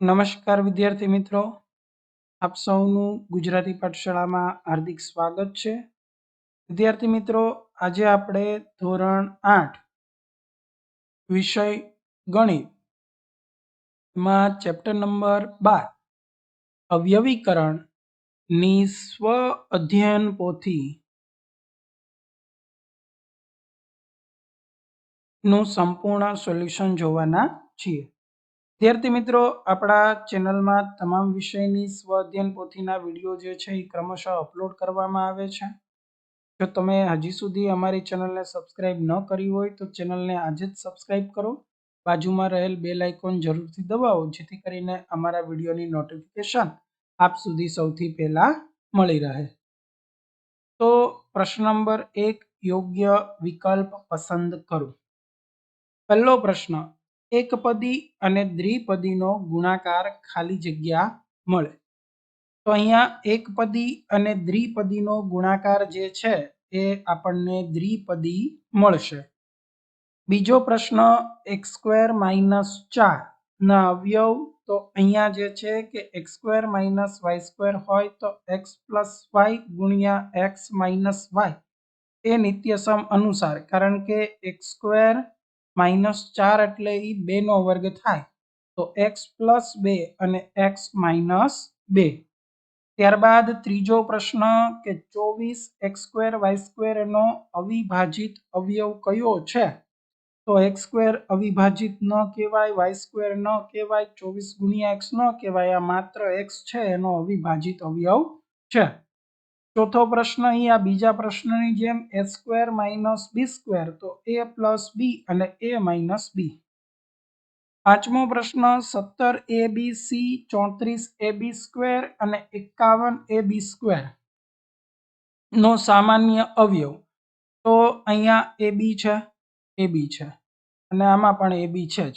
નમસ્કાર વિદ્યાર્થી મિત્રો, આપ સૌનું ગુજરાતી પાઠશાળામાં હાર્દિક સ્વાગત છે. વિદ્યાર્થી મિત્રો, આજે આપણે ધોરણ 8 વિષય ગણિત માં ચેપ્ટર નંબર 12 અવયવીકરણની સ્વ અધ્યયન પોથી નું સંપૂર્ણ સોલ્યુશન જોવાના છીએ. વિદ્યાર્થી મિત્રો, આપણા ચેનલમાં તમામ વિષયની સ્વ અધ્યયન પોથીના વિડીયો જે છે એ ક્રમશઃ અપલોડ કરવામાં આવે છે. જો તમે હજી સુધી અમારી ચેનલને સબસ્ક્રાઇબ ન કરી હોય તો ચેનલને આજે જ સબસ્ક્રાઇબ કરો. બાજુમાં રહેલ બેલ આઇકોન જરૂરથી દબાવો, જેથી કરીને અમારા વિડીયોની નોટિફિકેશન આપ સુધી સૌથી પહેલા મળી રહે. તો પ્રશ્ન નંબર 1, યોગ્ય વિકલ્પ પસંદ કરો. પહેલો પ્રશ્ન, એકપદી અને દ્વિપદીનો ગુણાકાર ખાલી જગ્યા મળે. તો અહીંયા એકપદી અને દ્વિપદીનો ગુણાકાર જે છે એ આપણને દ્વિપદી મળશે. બીજો પ્રશ્ન, x² - 4 ના અવયવ. તો અહીંયા જે છે કે x² - y² હોય તો x + y ગુણ્યા x - y એ નિત્યસમ અનુસાર, કારણ કે x² - 4 એટલે એ 2 નો વર્ગ થાય, તો x + 2 અને x - 2. ત્યારબાદ ત્રીજો પ્રશ્ન કે 24 x² y² નો અવિભાજિત અવયવ કયો છે? તો x² અવિભાજિત ન કહેવાય, y² ન કહેવાય, 24 ગુણ્યા x ન કહેવાય, આ માત્ર x છે એનો અવિભાજિત અવયવ છે. ચોથો પ્રશ્ન અહીંયા બીજા પ્રશ્નની જેમ a² - b², તો a + b અને a - b. પાંચમો પ્રશ્ન, 17 abc 34 ab² અને 51 ab² નો સામાન્ય અવયવ. તો અહીંયા ab છે અને આમાં પણ ab છે જ.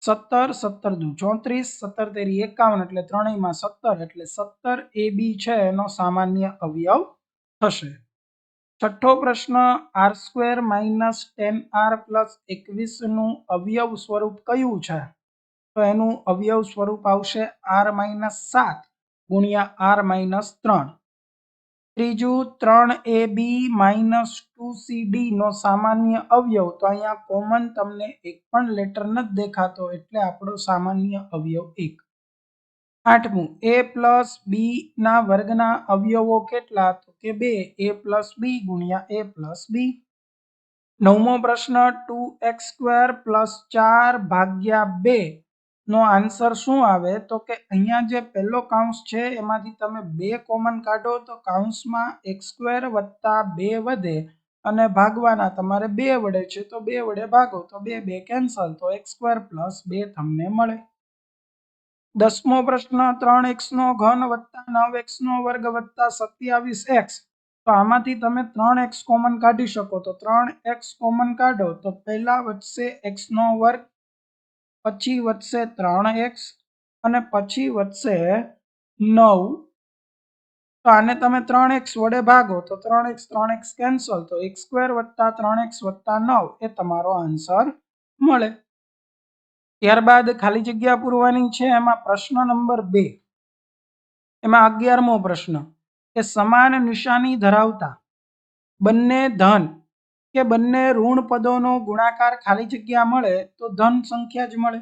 17 17 દુ 34, 17 તેરી 51 એટલે ત્રણેયમાં 17, એટલે 17 ab છે એનો સામાન્ય અવયવ થશે. છઠ્ઠો પ્રશ્ન, r² - 10r + 21 નું અવયવ સ્વરૂપ કયું છે? તો એનું અવયવ સ્વરૂપ આવશે r - 7 ગુણ્યા r - 3. ત્રીજું, 3ab - 2cd નો સામાન્ય અવયવ. તો અહીંયા કોમન તમને એક પણ લેટર નથી દેખાતો, એટલે આપણો સામાન્ય અવયવ 1. આઠમું, a + b ના વર્ગના અવયવો કેટલા? તો કે 2, a + b ગુણ્યા a + b. નવમો પ્રશ્ન, 2x² + 4 ભાગ્યા 2 નો આન્સર શું આવે? તો કે અહીંયા જે પહેલો કાઉન્સ છે એમાંથી તમે 2 કોમન કાઢો તો કાઉન્સમાં x² + 2 વધે અને ભાગવાના તમારે 2 વડે છે, તો 2 વડે ભાગો તો 2 2 કેન્સલ, તો x² + 2 તમને મળે. દસમો પ્રશ્ન, 3x³ + 9x² + 27x. તો આમાંથી તમે 3x કોમન કાઢી શકો, તો 3x કોમન કાઢો તો પહેલા વધશે x², પછી વધશે 3x અને પછી વધશે 9. તો આને તમે 3x વડે ભાગો તો 3x 3x કેન્સલ, તો x² + 3x + 9 એ તમારો આન્સર મળે. ત્યારબાદ ખાલી જગ્યા પૂરવાની છે. એમાં પ્રશ્ન નંબર 2, એમાં 11મો પ્રશ્ન કે સમાન નિશાની ધરાવતા બંને ધન કે બંને ઋણ પદોનો ગુણાકાર ખાલી જગ્યા મળે તો ધન સંખ્યા જ મળે.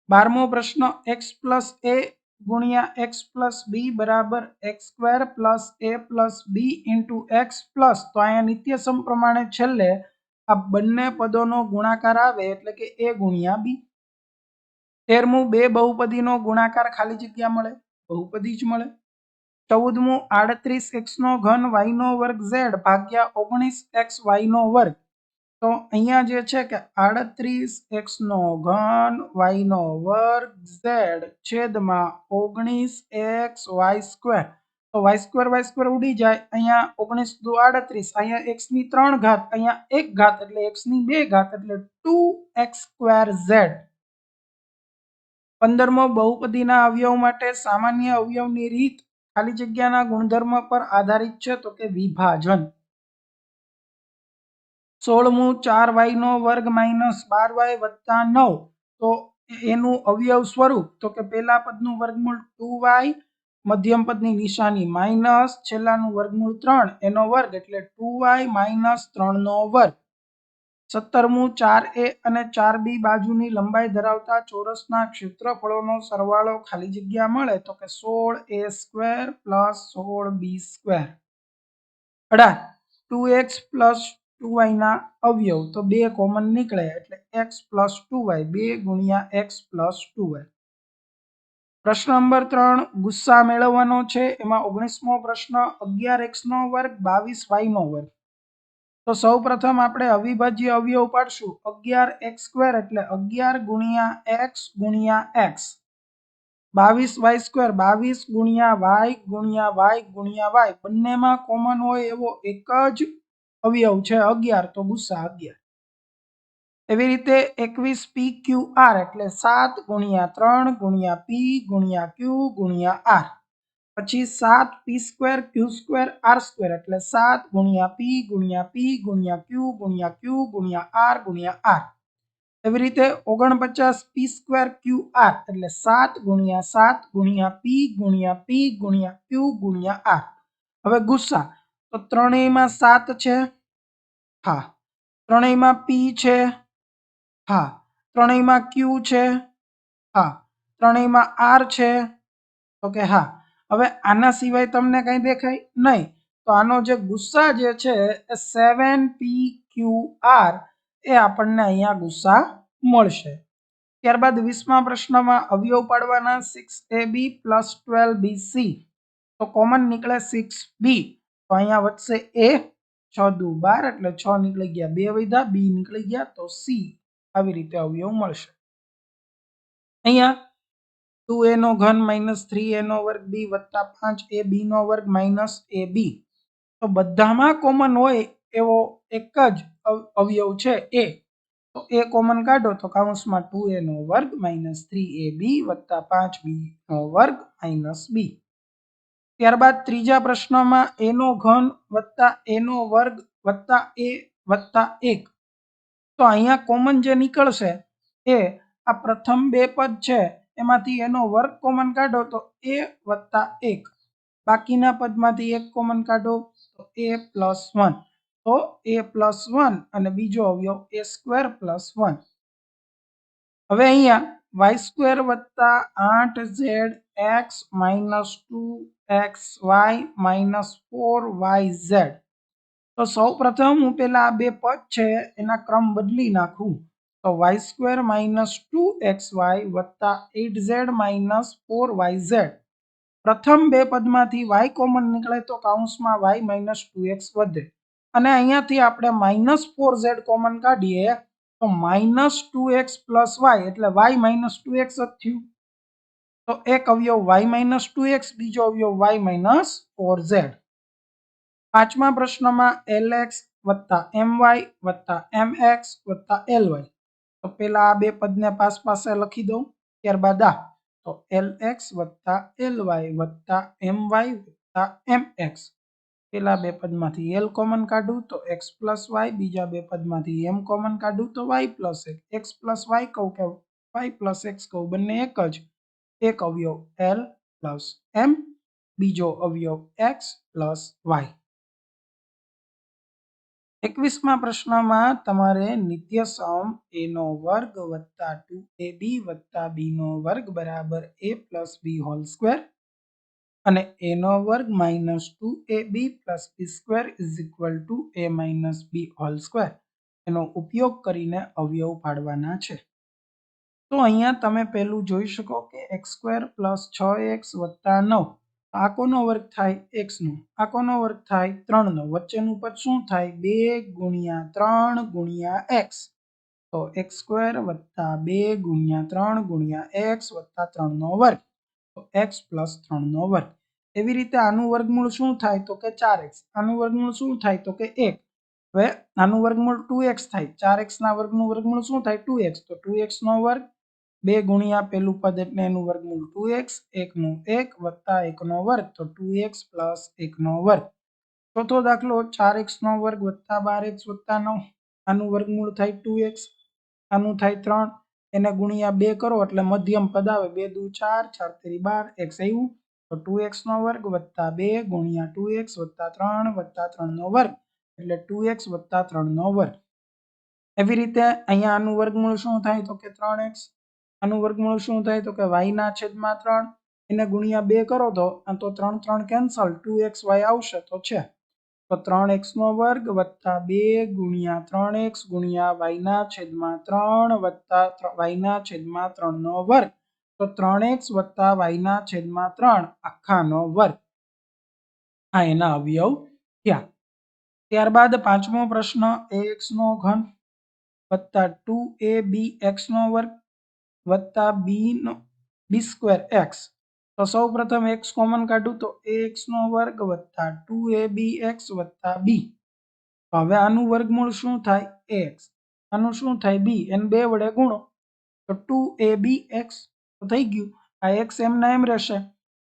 12મો પ્રશ્ન, x + a ગુણ્યા x + b બરાબર x² + a + b * x plus, તો અહીંયા નિત્યસમ પ્રમાણે છેલ્લે આ બંને પદોનો ગુણાકાર આવે એટલે કે a ગુણ્યા b. 13મું, બે બહુપદીનો ગુણાકાર ખાલી જગ્યા મળે, બહુપદી જ મળે. 14મું, 38x³ y² z ભાગ્યા 19xy². તો અહીંયા જે છે કે 38x³ y² z છેદમાં 19xy². તો y² ઉડી જાય, અહીંયા 19 દુ 38, અહીંયા x ની 3 ઘાત, અહીંયા 1 ઘાત એટલે x ની 2 ઘાત એટલે 2x²z. 15મો, બહુપદીના અવયવ માટે સામાન્ય અવયવની રીત ખાલી જગ્યાના ગુણધર્મ પર આધારિત છે, તો કે વિભાજન. 16મું, 4y² - 12y + 9. તો એનું અવયવ સ્વરૂપ તો કે પહેલા પદનું વર્ગમૂળ 2y, મધ્યમ પદની નિશાની માઇનસ, છેલ્લાનું વર્ગમૂળ 3 એનો વર્ગ એટલે 2y - 3 નો વર્ગ. 17મું 4a અને 4b બાજુની લંબાઈ ધરાવતા ચોરસના ક્ષેત્રફળોનો સરવાળો ખાલી જગ્યા મળે તો કે 16a² + 16b². 18 2x + 2y ના અવયવ તો 2 કોમન નીકળે એટલે x + 2y, 2 × x + 2y. પ્રશ્ન નંબર 3 ગુસ્સા મેળવવાનો છે. એમાં 19મો પ્રશ્ન 11x² 22y². તો સૌ પ્રથમ આપણે અવિભાજ્ય અવયવ પાડશું. 11x² એટલે 11 × x × x, 22y² 22 × y × y. બંનેમાં કોમન હોય એવો એક જ અવયવ છે 11, તો ગુસ્સા 11. એવી રીતે 21pqr એટલે 7 × 3 × p × q × r. પછી 7p² q² r² એટલે 7 × p × p × q × q × r. એવી રીતે 49p² qr એટલે 7 × 7 × p × p × q × r. હવે ગુસ્સા તો ત્રણેયમાં 7 છે, હા. ત્રણેયમાં p છે, હા. ત્રણેયમાં q છે, હા. ત્રણેયમાં r છે, તો કે હા. હવે આના સિવાય તમને કંઈ દેખાય નહીં, તો આનો જે ગુસ્સા જે છે એ 7pqr એ આપણને અહીંયા ગુસ્સા મળશે. ત્યારબાદ 20મા પ્રશ્નમાં અવયવ પાડવાના 6ab + 12bc. તો કોમન નીકળે 6b, તો અહીંયા વધશે a, 6 દુ 12 એટલે 6 નીકળી ગયા, 2 વધ્યા, b નીકળી ગયા, તો c. આવી રીતે અવયવ મળશે. અહીંયા 2a³ - 3a² b + 5ab² - ab. તો બધામાં કોમન હોય એવો એક જ અવયવ છે a. તો a કોમન કાઢો તો કૌંસમાં 2a² - 3ab + 5b² - b. ત્યારબાદ ત્રીજા પ્રશ્નમાં a³ + a² + a + 1. તો અહીંયા કોમન જે નીકળશે એ આ પ્રથમ બે પદ છે એમાંથી એનો વર્ગ કોમન કાઢો તો a + 1. બાકીના પદમાંથી એક કોમન કાઢો તો a + 1. તો a + 1 અને બીજો અવયવ a² + 1. હવે અહીંયા y² + 8zx - 2xy - 4yz. તો સૌ પ્રથમ હું પેલા આ બે પદ છે એના ક્રમ બદલી નાખું. તો y² - 2xy + 8z - 4yz. પ્રથમ બે પદમાંથી y કોમન નીકળે તો કૌંસમાં y - 2x વધે, અને અહીંયાથી આપણે -4z કોમન કાઢીએ તો -2x + y એટલે y - 2x જ થયું. તો એક અવયવ y - 2x, બીજો અવયવ y - 4z. પાંચમા પ્રશ્નમાં lx + my + mx + ly. તો પેલા આ બે પદને પાસે લખી દઉં, ત્યારબાદ આ તો lx + ly + my + mx. પેલા બે પદમાંથી l કોમન કાઢું તો x + y, બીજા બે પદમાંથી m કોમન કાઢું તો y + x + y કહું કે y + x કહું, બંને એક જ. એક અવયવ l + m, બીજો અવયવ x + y. 21મા પ્રશ્નમાં તમારે નિત્યસમ a² + 2ab + b² = a + b² અને a² - 2ab + b² = a - b² એનો ઉપયોગ કરીને અવયવ પાડવાના છે. તો અહીંયા તમે પહેલું જોઈ શકો કે x² + 6x + 9. આ કોનો વર્ગ થાય? x નો. આ કોનો વર્ગ થાય? 3 નો. વચ્ચેનું પદ શું થાય? 2 × 3 × x. તો x² + 2 × 3 × x + 3 નો વર્ગ. તો x + 3 નો વર્ગ. એવી રીતે આનું વર્ગમૂળ શું થાય? તો કે 4x. આનું વર્ગમૂળ શું થાય? તો કે 1. હવે આનું વર્ગમૂળ 2x થાય. 4x ના વર્ગનું વર્ગમૂળ શું થાય? 2x. તો 2x નો વર્ગ. 2 × પેલું પદ એટલે એનું વર્ગમૂળ 2x, 1 નું 1 + 1 નો વર્ગ, તો 2x + 1 નો વર્ગ. ચોથો દાખલો 4x નો વર્ગ + 12x + 9. આનું વર્ગમૂળ થાય 2x, આનું થાય 3, એને ગુણ્યા 2 કરો એટલે મધ્યમ પદ આવે 2 દુ 4 4 તેરી 12 x આવ્યું તો 2x નો વર્ગ વત્તા 2 ગુણ્યા 2x વત્તા 3 નો વર્ગ એટલે 2x વત્તા 3 નો વર્ગ। એવી રીતે અહીંયા આનું વર્ગમૂળ શું થાય તો કે 3x, આનું વર્ગમૂળ શું થાય તો કે y ના છેદમાં 3 એને ગુણ્યા 2 કરો તો 3 3 કેન્સલ 2xy આવશે તો છે તો 3x નો વર્ગ વત્તા 2 ગુણ્યા 3x ગુણ્યા y ના છેદમાં 3 વત્તા y ના છેદમાં 3 નો વર્ગ તો 3x વત્તા y ના છેદમાં 3 આખાનો વર્ગ આ એના અવયવ થયા। ત્યારબાદ પાંચમો પ્રશ્ન ax નો ઘન વત્તા 2abx નો વર્ગ વત્તા b સ્ક્વેર x તો સૌ પ્રથમ x કોમન કાઢું તો ax નો વર્ગ વત્તા 2abx વત્તા b તો હવે આનું વર્ગમૂળ શું થાય ax, આનું શું થાય b, એને 2 વડે ગુણો તો 2abx તો થઈ ગયું આ x એમના એમ રહેશે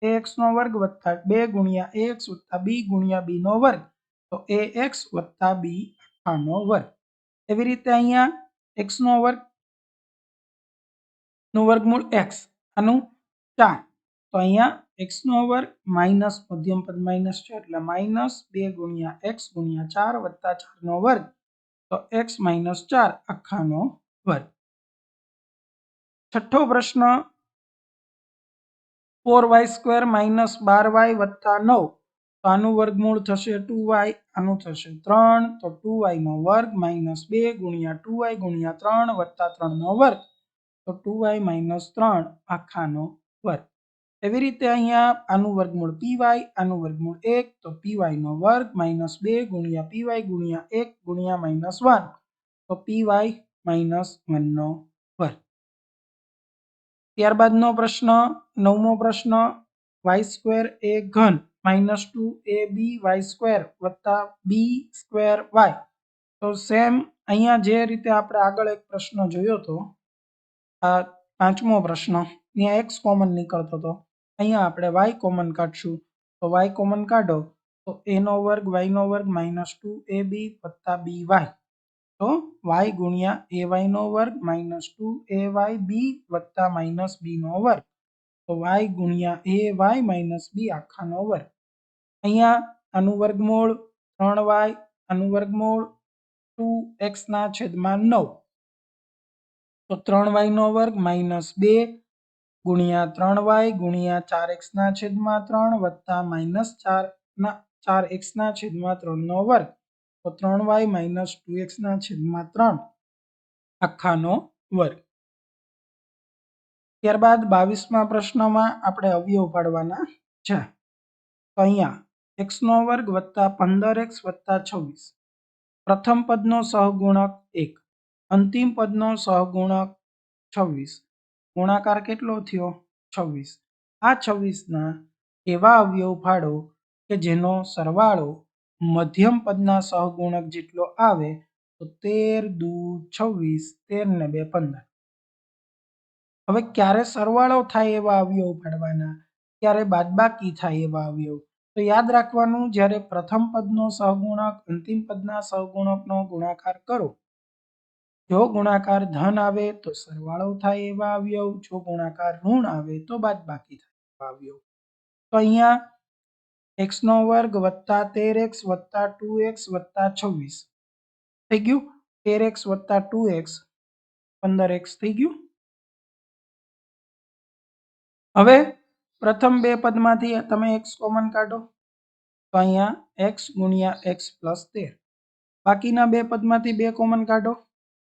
ax નો વર્ગ વત્તા 2 ગુણ્યા ax વત્તા b ગુણ્યા b નો વર્ગ તો ax વત્તા b આખાનો વર્ગ। એવી રીતે અહીંયા x નો વર્ગ નું વર્ગમૂળ x આનું 4 તો અહીંયા x નો વર્ગ માઈનસ મધ્યમ પદ માઈનસ છે એટલે માઈનસ 2 ગુણ્યા x ગુણ્યા 4 વત્તા 4 નો વર્ગ તો x માઈનસ 4 આખાનો વર્ગ। છઠ્ઠો પ્રશ્ન 4y સ્ક્વેર માઈનસ 12y વત્તા 9 તો આનું વર્ગમૂળ થશે 2y, આનું થશે 3 તો 2y નો વર્ગ માઈનસ 2 ગુણ્યા 2y ગુણ્યા 3 વત્તા 3 નો વર્ગ તો 2y માઈનસ 3 આખાનો વર્ગ। એવી રીતે અહીંયા આનું વર્ગમૂળ py, આનું વર્ગમૂળ 1 તો py નો વર્ગ માઈનસ 2 ગુણ્યા py ગુણ્યા 1 ગુણ્યા માઈનસ 1 તો py માઈનસ 1 નો વર્ગ। ત્યારબાદનો પ્રશ્ન નવમો પ્રશ્ન y સ્ક્વેર a ઘન માઈનસ 2ab y સ્ક્વેર વત્તા b સ્ક્વેર y તો સેમ અહીંયા જે રીતે આપણે આગળ એક પ્રશ્ન જોયો હતો આ પાંચમો પ્રશ્ન ત્યાં x કોમન નીકળતો હતો અહીંયા આપણે y કોમન કાઢશું તો y કોમન કાઢો તો a નો વર્ગ y નો વર્ગ માઈનસ 2ab વત્તા by તો y ગુણ્યા ay નો વર્ગ માઈનસ 2ayb વત્તા માઈનસ b નો વર્ગ તો y ગુણ્યા ay માઈનસ b આખાનો વર્ગ। અહીંયા આનું વર્ગમૂળ 3y, આનું વર્ગમૂળ 2x ના છેદમાં 9 તો 3y નો વર્ગ માઈનસ 2 ગુણ્યા 3y ગુણ્યા 4x ના છેદમાં 3 વત્તા માઈનસ 4x ના છેદમાં 3 નો વર્ગ તો 3y માઈનસ 2x ના છેદમાં 3 આખાનો વર્ગ। ત્યારબાદ 22મા પ્રશ્નમાં આપણે અવયવ પાડવાના છે તો અહીંયા x નો વર્ગ વત્તા 15x વત્તા 26 પ્રથમ પદનો સહગુણક 1 અંતિમ પદનો સહગુણક 26 ગુણાકાર કેટલો થયો 26 આ 26 ના એવા અવયવ પાડો કે જેનો સરવાળો મધ્યમ પદના સહગુણક જેટલો આવે તો 13 દુ 26 13 ને 2 15। હવે ક્યારે સરવાળો થાય એવા અવયવ પાડવાના, ક્યારે બાદબાકી થાય એવા અવયવ તો યાદ રાખવાનું જ્યારે પ્રથમ પદનો સહગુણક અંતિમ પદના સહગુણકનો ગુણાકાર કરો જો ગુણાકાર ધન આવે તો સરવાળો થાય એવા અવયવ, જો ગુણાકાર ઋણ આવે તો બાદબાકી થાય એવા અવયવ। તો અહીંયા x નો વર્ગ વત્તા 13x વત્તા 2x વત્તા 26 થઈ ગયું 13x વત્તા 2x 15x થઈ ગયું। હવે પ્રથમ બે પદમાંથી તમે x કોમન કાઢો તો અહીંયા x ગુણ્યા x પ્લસ 13 બાકીના બે પદમાંથી 2 કોમન કાઢો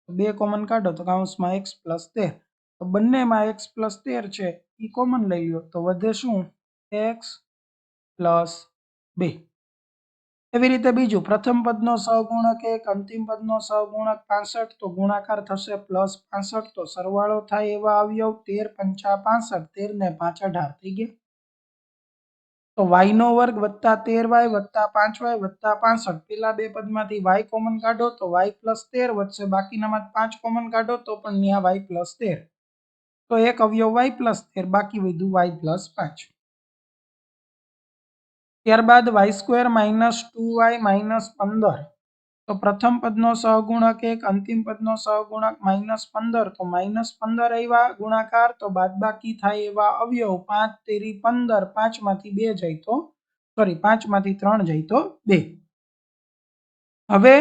તો 2 કોમન કાઢો તો કૌંસમાં x પ્લસ 13 તો બંનેમાં x પ્લસ 13 છે એ કોમન લઈ લો તો વધે શું x પ્લસ 2। એવી રીતે બીજું પ્રથમ પદનો સહગુણક 1 અંતિમ પદનો સહગુણક 65 તો ગુણાકાર થશે પ્લસ 65 તો સરવાળો થાય એવા અવયવ 13 પંચા 65 13 ને 5 18 થઈ ગયા તો y નો વર્ગ વત્તા 13y વત્તા 5y વત્તા 65 પેલા બે પદમાંથી y કોમન કાઢો તો y પ્લસ 13 વધશે બાકીનામાં 5 કોમન કાઢો તો પણ ત્યાં y પ્લસ 13 તો એક અવયવ y પ્લસ 13 બાકી વધ્યું y પ્લસ 5। ત્યારબાદ y square minus 2y minus 15 तो प्रथम पदनो सहगुणक 1, अंतिम पदनो सहगुणक -15, तो -15 आव्या गुणाकार, तो बादबाकी थाय एवा अवयव 5 तेरी 15, 5 मांथी 2 जाय तो सॉरी 5 मांथी 3 जाय तो 2। હવે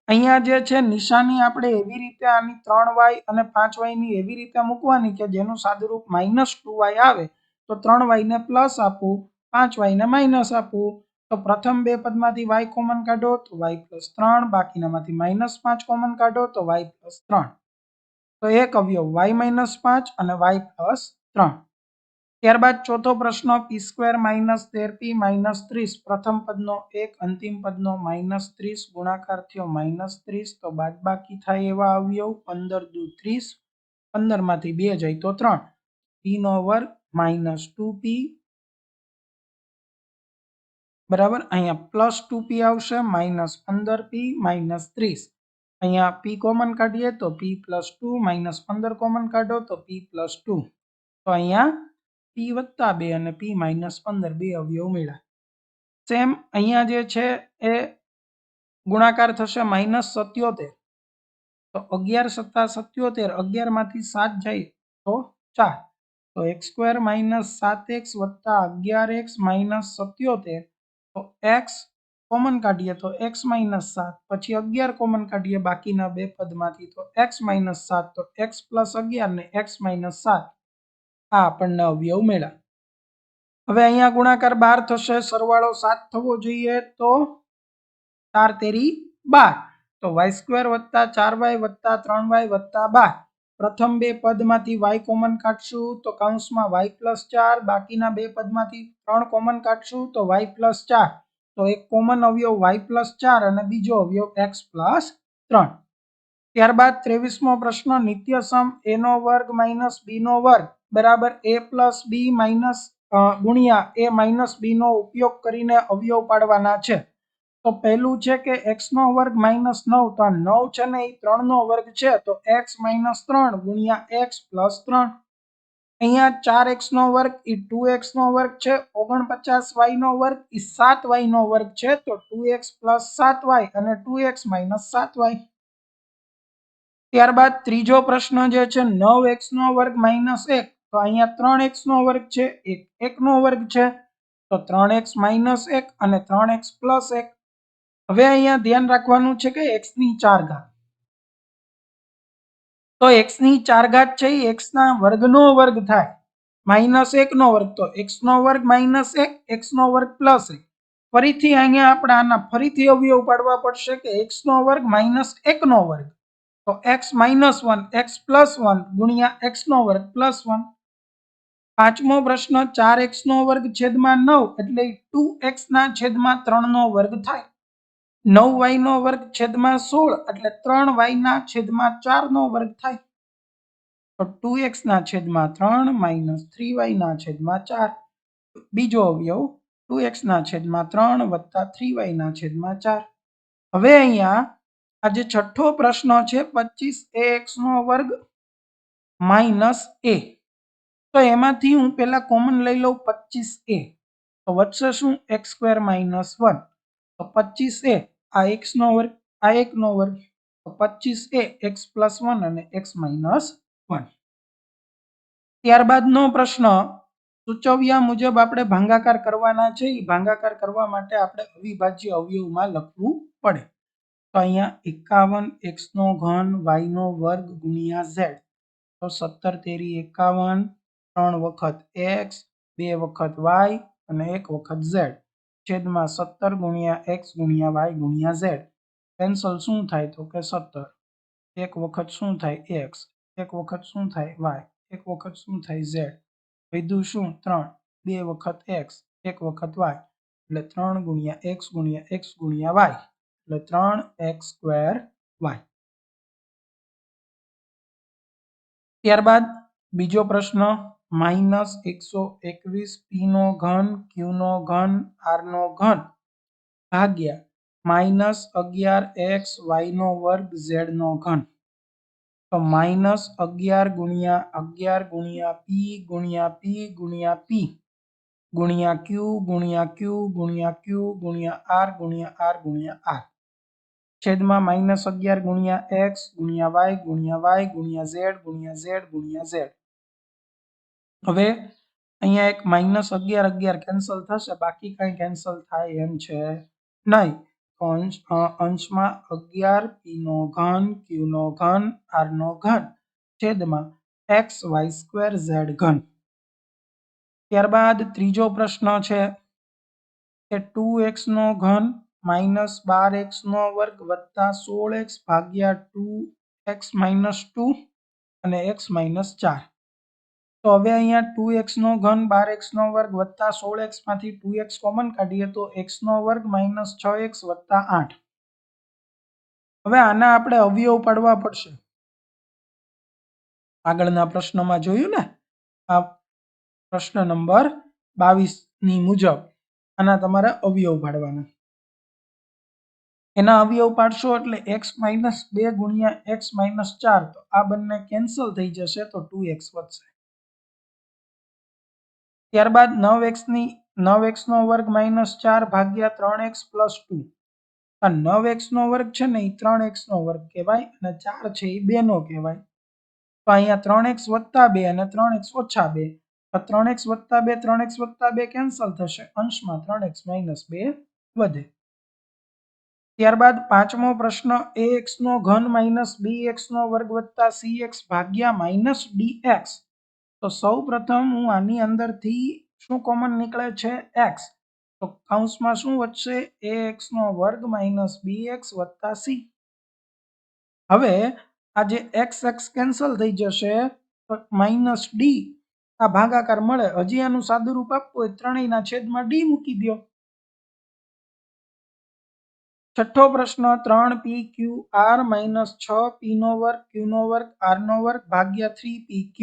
અહીંયા જે છે નિશાની આપણે એવી રીતે આની 3y અને 5y ની એવી રીતે મૂકવાની કે જેનું સાદુરૂપ -2y આવે તો 3y ને પ્લસ આપવું, 5y ને માઇનસ આપવું। તો પ્રથમ બે પદમાંથી y કોમન કાઢો તો y + 3, બાકીનામાંથી -5 કોમન કાઢો તો y + 3। તો એક અવયવ y - 5 અને y + 3। ત્યારબાદ ચોથો પ્રશ્ન p² - 13p - 30, પ્રથમ પદનો 1, અંતિમ પદનો -30 ગુણાકાર થયો -30, તો બાદબાકી થાય એવા અવયવ 15 દુ 30, 15 માંથી 2 જાય તો 3, p નો વર્ગ -2p બરાબર। અહીંયા +2p આવશે, -15p -30, અહીંયા p કોમન કાઢીએ તો p + 2, -15 કોમન કાઢો તો p + 2, તો અહીંયા p + 2 અને p - 15 બે અવયવ મળ્યા। સેમ અહીંયા જે છે એ ગુણાકાર થશે -77, તો 11 + 77, 11 માંથી 7 જાય તો 4, તો x² - 7x + 11x - 77, તો x કોમન કાઢીએ તો x - 7, પછી 11 કોમન કાઢીએ બાકીના બે પદમાંથી તો x - 7, તો x + 11 ને x - 7 આ આપણને અવયવ મળ્યા। હવે અહીંયા ગુણાકાર 12 થશે, સરવાળો 7 થવો જોઈએ, તો 4 તેરી 12, તો y² + 4y + 3y + 12, પ્રથમ બે પદમાંથી y કોમન કાઢશું તો કૌંસમાં y + 4, બાકીના બે પદમાંથી 3 કોમન કાઢશું તો y + 4, તો એક કોમન અવયવ y + 4 અને બીજો અવયવ x + 3। ત્યારબાદ 23મો પ્રશ્ન નિત્યસમ a નો વર્ગ - b નો વર્ગ બરાબર a + b ગુણ્યા a - b નો ઉપયોગ કરીને અવયવ પાડવાના છે। તો પહેલું છે કે x નો વર્ગ -9, તો આ 9 છે ને એ 3 નો વર્ગ છે, તો x - 3 ગુણ્યા x + 3। અહીંયા 4x નો વર્ગ એ 2x નો વર્ગ છે, 49y નો વર્ગ એ 7y નો વર્ગ છે, તો 2x + 7y અને 2x - 7y। ત્યારબાદ ત્રીજો પ્રશ્ન જે છે 9x નો વર્ગ - 1, તો અહીંયા 3x નો વર્ગ છે, 1 નો વર્ગ છે, તો 3x - 1 અને 3x + 1। હવે અહીંયા ધ્યાન રાખવાનું છે કે x ની 4 ઘાત, તો x ની 4 ઘાત છે એ x ના વર્ગનો વર્ગ થાય, -1 નો વર્ગ, તો x નો વર્ગ - 1, x નો વર્ગ + 1। ફરીથી અહીંયા આપણે આના ફરીથી અવયવ પાડવા પડશે કે x નો વર્ગ - 1 નો વર્ગ, તો x - 1, x + 1 ગુણ્યા x નો વર્ગ + 1। પાંચમો પ્રશ્ન 4x નો વર્ગ છેદમાં 9 એટલે 2x ના છેદમાં 3 નો વર્ગ થાય, 9y નો વર્ગ છેદમાં 16 એટલે 3y ના છેદમાં 4 નો વર્ગ થાય, તો 2x ના છેદમાં 3 - 3y ના છેદમાં 4, બીજો અવયવ 2x ના છેદમાં 3 + 3y ના છેદમાં 4। હવે અહીંયા આ જે છઠ્ઠો પ્રશ્ન છે 25ax નો વર્ગ - a, તો એમાંથી હું પહેલા કોમન લઈ લઉં 25a, તો વધશે શું x² - 1, તો 25a આ x નો વર્ગ આ 1 નો વર્ગ, તો 25a x + 1 અને x - 1। ત્યારબાદનો પ્રશ્ન સૂચવ્યા મુજબ આપણે ભાગાકાર કરવાના છે, એ ભાગાકાર કરવા માટે આપણે અવિભાજ્ય અવયવમાં લખવું પડે। તો અહીંયા 51 x નો ઘન y નો વર્ગ ગુણ્યા z, તો 17 તેરી 51, 3 વખત x, 2 વખત y અને 1 વખત z, છેદમાં 17 ગુણ્યા x ગુણ્યા y ગુણ્યા z। કેન્સલ શું થાય તો કે 17, 1 વખત શું થાય x, 1 વખત શું થાય y, 1 વખત શું થાય z, વધ્યું શું 3, 2 વખત x, 1 વખત y, એટલે 3 ગુણ્યા x ગુણ્યા x ગુણ્યા y, એટલે 3x²y। ત્યારબાદ બીજો પ્રશ્ન -121 p નો ઘન q નો ઘન r નો ઘન ભાગ્યા -11x y નો વર્ગ z નો ઘન, તો -11 ગુણ્યા 11 ગુણ્યા p ગુણ્યા p ગુણ્યા p ગુણ્યા q ગુણ્યા q ગુણ્યા q ગુણ્યા r ગુણ્યા r ગુણ્યા r, છેદમાં -11 ગુણ્યા x ગુણ્યા y ગુણ્યા y ગુણ્યા z ગુણ્યા z ગુણ્યા z. હવે અહીંયા એક -11 કેન્સલ થશે, બાકી કઈ કેન્સલ થાય એમ છે નહીં. તો અંશમાં 11 p નો ઘન q નો ઘન r નો ઘન છેદમાં xy² z ઘન. ત્યારબાદ ત્રીજો પ્રશ્ન છે કે 2x નો ઘન -12x નો વર્ગ વત્તા 16x ભાગ્યા 2x - 2 અને x - 4. તો હવે અહીંયા 2x નો ઘન 12x નો વર્ગ વત્તા 16x માંથી 2x કોમન કાઢીએ તો x નો વર્ગ -6x વત્તા 8. હવે આના આપણે અવયવ પાડવા પડશે. આગળના પ્રશ્નમાં જોયું ને, આ પ્રશ્ન નંબર 22 ની મુજબ આના તમારે અવયવ પાડવાના. એના અવયવ પાડશો એટલે x - 2 ગુણ્યા x - 4, તો આ બંને કેન્સલ થઈ જશે તો 2x વધશે. ત્યારબાદ 9x નો વર્ગ -4 ભાગ્યા 3x + 2. આ 9x નો વર્ગ છે ને એ 3x નો વર્ગ કહેવાય અને 4 છે એ 2 નો કહેવાય. તો અહીંયા 3x + 2 અને 3x - 2. તો 3x + 2 3x + 2 કેન્સલ થશે, અંશમાં 3x - 2 વધે. ત્યારબાદ પાંચમો પ્રશ્ન, ax નો ઘન -bx નો વર્ગ વત્તા cx ભાગ્યા -dx. તો સૌ પ્રથમ હું આની અંદરથી શું કોમન નીકળે છે? x. તો કૌંસમાં શું વધશે? ax નો વર્ગ -bx વત્તા c. હવે આ જે x કેન્સલ થઈ જશે તો -d આ ભાગાકાર મળે. હજી આનું સાદુરૂપ આપવું હોય ત્રણેયના છેદમાં d મૂકી દો. છઠ્ઠો પ્રશ્ન, 3pqr - 6p નો વર્ગ q નો વર્ગ r નો વર્ગ ભાગ્યા 3pq.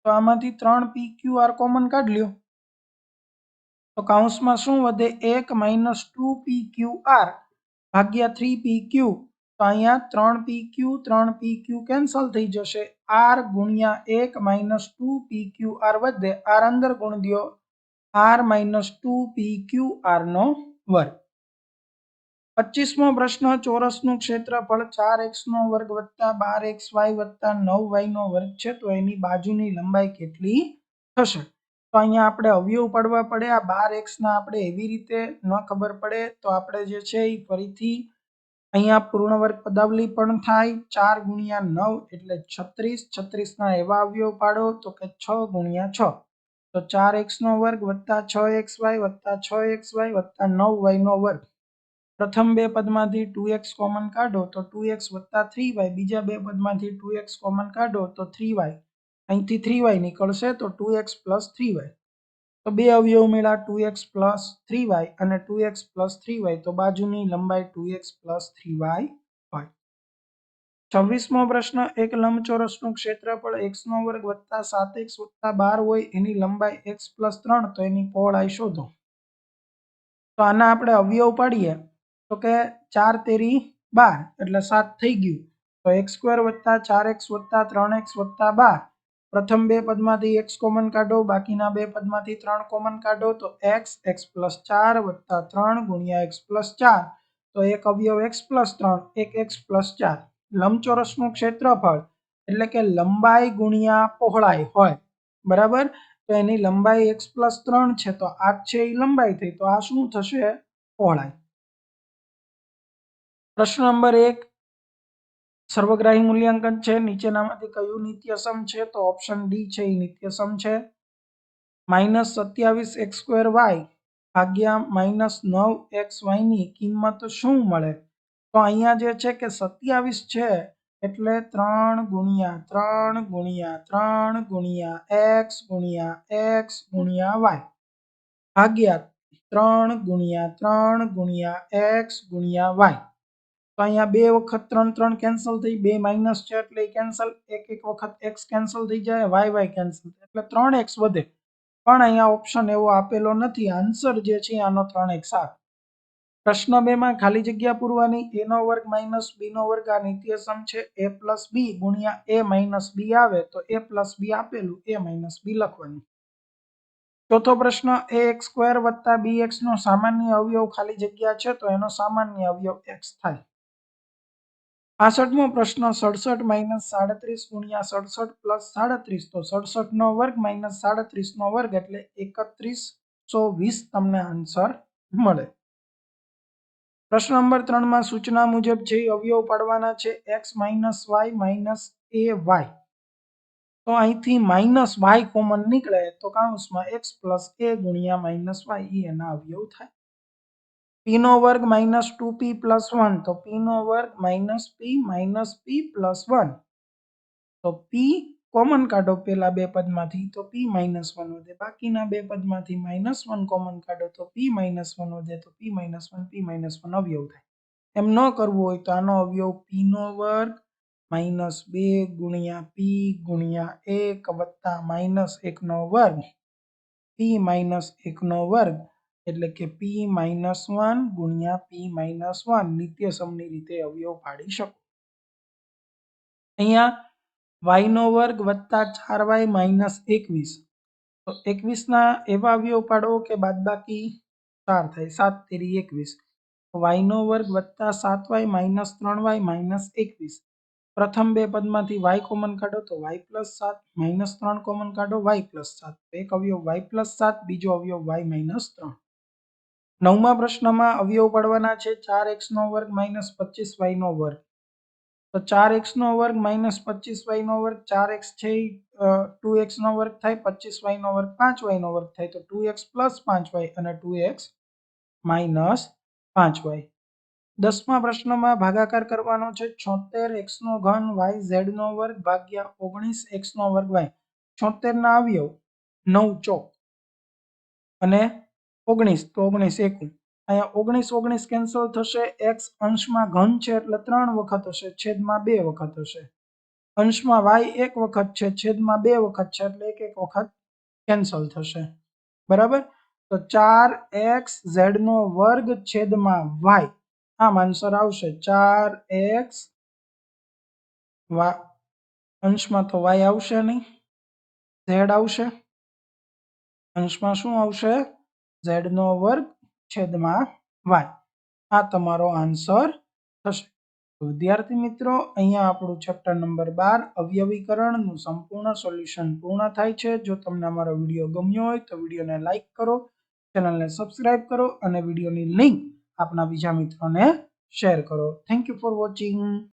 તો આમાંથી 3pqr કોમન કાઢ લ્યો. તો કૌંસમાં શું વધે? 1 - 2pqr ભાગ્યા 3pq. તો અહીંયા 3pq કેન્સલ થઈ જશે. r ગુણ્યા 1 - 2pqr વધે. r અંદર ગુણ દો, r - 2pqr નો વર્ગ. 25મો પ્રશ્ન, ચોરસનું ક્ષેત્રફળ 4x નો વર્ગ વત્તા 12xy વત્તા 9y નો વર્ગ છે, તો એની બાજુની લંબાઈ કેટલી થશે? તો અહીંયા આપણે અવયવ પાડવા પડે. આ 12x ના આપણે એવી રીતે ન ખબર પડે તો આપણે જે છે એ ફરીથી અહીંયા પૂર્ણ વર્ગ પદાવલી પણ થાય. 4 ગુણ્યા 9 એટલે 36. 36 ના એવા અવયવ પાડો તો કે 6 ગુણ્યા 6. તો 4x નો વર્ગ વત્તા 6xy વત્તા 6xy વત્તા 9y નો વર્ગ. પ્રથમ બે પદમાંથી 2x કોમન કાઢો તો 2x વત્તા 3y. બીજા બે પદમાંથી 2x કોમન કાઢો તો 3y. અહીંથી 3y નીકળશે તો 2x + 3y. તો બે અવયવ મળ્યા, 2x + 3y અને 2x + 3y. તો બાજુની લંબાઈ 2x + 3y હોય. 26મો પ્રશ્ન, એક લંબચોરસનું ક્ષેત્રફળ x નો વર્ગ વત્તા 7x વત્તા 12 હોય, એની લંબાઈ x + 3, તો એની પહોળાઈ શોધો. તો આના આપણે અવયવ પાડીએ તો કે 4 તેરી 12 એટલે 7 થઈ ગયું. તો x² વત્તા 4x વત્તા 3x વત્તા 12. પ્રથમ બે પદમાંથી x કોમન કાઢો, બાકીના બે પદમાંથી 3 કોમન કાઢો તો x + 4 વત્તા 3 ગુણ્યા x + 4. તો એક અવયવ x + 3, એક x + 4. લંબચોરસનું ક્ષેત્રફળ એટલે કે લંબાઈ ગુણ્યા પહોળાઈ હોય, બરાબર. તો એની લંબાઈ x + 3 છે, તો 8 છે એ લંબાઈ થઈ, તો આ શું થશે? પહોળાઈ. પ્રશ્ન નંબર 1, સર્વગ્રાહી મૂલ્યાંકન છે. નીચેનામાંથી કયું નિત્યસમ છે? તો ઓપ્શન ડી છે એ નિત્યસમ છે. -27x² ભાગ્યા -9xy ની કિંમત શું મળે? તો અહીંયા જે છે કે 27 છે એટલે 3 ગુણ્યા 3 ગુણ્યા 3 ગુણ્યા x ગુણ્યા x ગુણ્યા y ભાગ્યા 3 ગુણ્યા 3 ગુણ્યા x ગુણ્યા y. તો અહીંયા બે વખત 3 3 કેન્સલ થઈ, બે માઇનસ છે એટલે કેન્સલ. એક વખત x કેન્સલ થઈ જાય, y કેન્સલ થાય એટલે 3x વધે. પણ અહીંયા ઓપ્શન એવો આપેલો નથી. આન્સર જે છે આનો 3x આવે. પ્રશ્ન 2 માં ખાલી જગ્યા પૂરવાની. a નો વર્ગ - b નો વર્ગ આ નિત્યસમ છે. a + b ગુણ્યા a - b આવે તો a + b આપેલું, a - b લખવાનું. ચોથો પ્રશ્ન, ax² વત્તા bx નો સામાન્ય અવયવ ખાલી જગ્યા છે, તો એનો સામાન્ય અવયવ x થાય. 65મો પ્રશ્ન 67 માઇનસ 37 ગુણ્યા 67 પ્લસ 37 તો 67 નો વર્ગ માઇનસ 37 નો વર્ગ એટલે 3120 તમને આન્સર મળે। પ્રશ્ન નંબર 3 માં સૂચના મુજબ જે અવયવ પાડવાના છે x minus Y minus a Y, તો અહીંથી માઇનસ વાય કોમન નીકળે તો કૌંસમાં x પ્લસ a ગુણ્યા માઇનસ વાય એના અવયવ થાય। p નો વર્ગ માઇનસ 2p પ્લસ 1 તો p નો વર્ગ માઇનસ p પ્લસ 1, તો p કોમન કાઢો પેલા બે પદમાંથી તો p માઇનસ 1 વધે, બાકીના બે પદમાંથી માઇનસ 1 કોમન કાઢો તો p માઇનસ 1 વધે, તો p માઇનસ 1 અવયવ થાય। એમ ન કરવું હોય તો આનો અવયવ p નો વર્ગ માઇનસ 2 ગુણ્યા p ગુણ્યા 1 વત્તા માઇનસ 1 નો વર્ગ p માઇનસ 1 નો વર્ગ એટલે કે p માઇનસ 1 ગુણ્યા p માઇનસ 1 નિત્યસમની રીતે અવયવ પાડી શકો। અહીંયા y નો વર્ગ વત્તા 4y માઇનસ 21, તો 21 ના એવા અવયવ પાડો કે બાદબાકી 4 થાય, 7 તેરી 21, y નો વર્ગ વત્તા 7y માઇનસ 3y માઇનસ 21, પ્રથમ બે પદમાંથી y કોમન કાઢો તો y પ્લસ 7 માઇનસ 3 કોમન કાઢો y પ્લસ 7, એક અવયવ y પ્લસ 7 બીજો અવયવ y માઇનસ 3। 9મા પ્રશ્નમાં અવયવ પાડવાના છે 4x નો વર્ગ માઇનસ 25y નો વર્ગ, તો 4x નો વર્ગ માઇનસ 25y નો વર્ગ, 4x છે 2x નો વર્ગ થાય, 25y નો વર્ગ 5y નો વર્ગ થાય, તો 2x પ્લસ 5y અને 2x માઇનસ 5y। 10મા પ્રશ્નમાં ભાગાકાર કરવાનો છે 76x નો ઘન yz નો વર્ગ ભાગ્યા 19x નો વર્ગ y। 76 ના અવયવ 9 ચોક અને 19 તો 19 એકું, અહીંયા 19 19 કેન્સલ થશે, x અંશમાં ઘન છે એટલે 3 વખત હશે, છેદમાં 2 વખત હશે, અંશમાં y એક વખત છે, છેદમાં 2 વખત છે એટલે એક એક વખત કેન્સલ થશે, બરાબર। તો 4xz નો વર્ગ છેદમાં y, આમ આન્સર આવશે 4x, અંશમાં તો y આવશે નહીં, z આવશે, અંશમાં શું આવશે z નો વર્ગ છેદમાં y, આ તમારો આન્સર થશે। તો વિદ્યાર્થી મિત્રો અહીંયા આપણું ચેપ્ટર નંબર 12 અવયવીકરણનું સંપૂર્ણ સોલ્યુશન પૂર્ણ થાય છે। જો તમને અમારો વિડીયો ગમ્યો હોય તો વિડીયોને લાઈક કરો, ચેનલને સબસ્ક્રાઇબ કરો અને વિડીયોની લિંક આપના બીજા મિત્રોને શેર કરો। Thank you for watching.